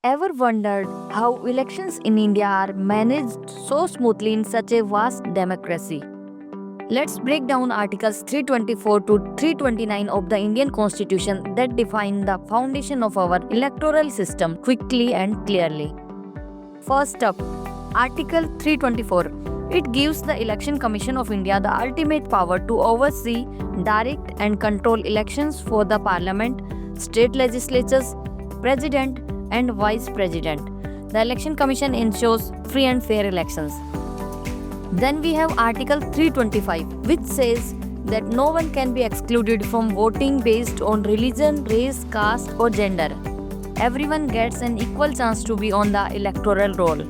Ever wondered how elections in India are managed so smoothly in such a vast democracy? Let's break down Articles 324 to 329 of the Indian Constitution that define the foundation of our electoral system quickly and clearly. First up, Article 324. It gives the Election Commission of India the ultimate power to oversee, direct, and control elections for the Parliament, state legislatures, President, and Vice President. The Election Commission ensures free and fair elections. Then we have Article 325, which says that no one can be excluded from voting based on religion, race, caste, or gender. Everyone gets an equal chance to be on the electoral roll.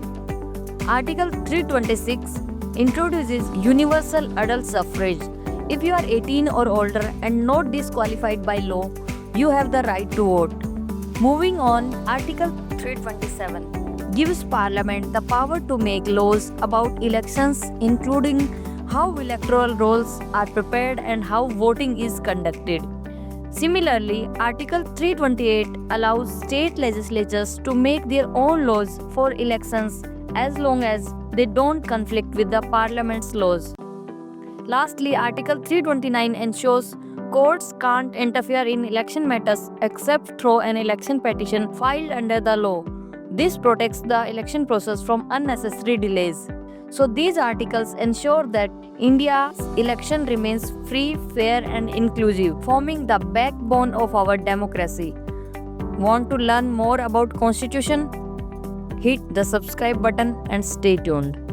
Article 326 introduces universal adult suffrage. If you are 18 or older and not disqualified by law, you have the right to vote. Moving on, Article 327 gives Parliament the power to make laws about elections, including how electoral rolls are prepared and how voting is conducted. Similarly, Article 328 allows state legislatures to make their own laws for elections as long as they don't conflict with the Parliament's laws. Lastly, Article 329 ensures courts can't interfere in election matters except through an election petition filed under the law. This protects the election process from unnecessary delays. So these articles ensure that India's election remains free, fair, and inclusive, forming the backbone of our democracy. Want to learn more about Constitution? Hit the subscribe button and stay tuned.